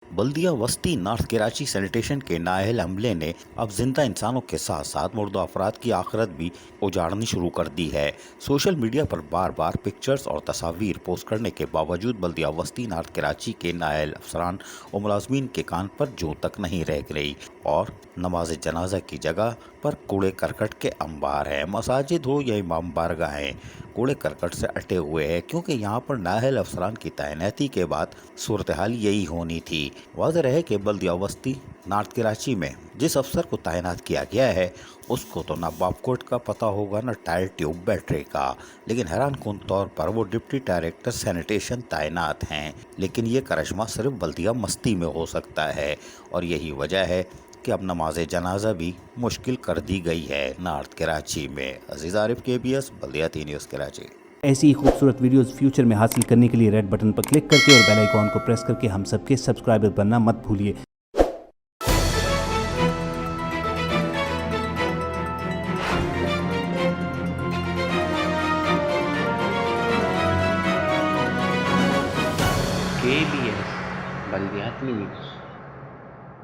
बल्दिया वस्ती north Karachi sanitation के नाअहल अमले ने अब जिंदा इंसानों के साथ साथ मुर्दा अफराद की आखिरत भी उजाड़नी शुरू कर दी है। सोशल मीडिया पर बार बार पिक्चर्स और तस्वीर पोस्ट करने के बावजूद बल्दिया वस्ती नॉर्थ कराची के नाअहल अफसरान और मुलाजमीन के कान पर जूं तक नहीं रह गई और नमाज जनाजा की जगह पर कूड़े करकट के अंबार हैं। मसाजिद हो या इमाम बारगाहें कूड़े करकट से अटे हुए हैं, क्योंकि यहाँ पर नाअहल अफसरान की तैनाती के बाद सूरत हाल यही होनी थी। वाज़ेह रहे कि बल्दिया वस्ती नॉर्थ कराची में जिस अफसर को तैनात किया गया है उसको तो ना बापकोट का पता होगा ना टायर ट्यूब बैटरी का, लेकिन हैरान कुन तौर पर वो डिप्टी डायरेक्टर सैनिटेशन तैनात हैं। लेकिन ये करिश्मा सिर्फ बल्दिया मस्ती में हो सकता है और यही वजह है कि अब नमाज जनाजा भी मुश्किल कर दी गई है नॉर्थ कराची में। अजीज आरिफ KBS बल्दिया 3 न्यूज़ कराची। ऐसी ही खूबसूरत वीडियोस फ्यूचर में हासिल करने के लिए रेड बटन पर क्लिक करके और बेल आइकॉन को प्रेस करके हम सबके सब्सक्राइबर बनना मत भूलिए। KBS बल्दियात न्यूज़।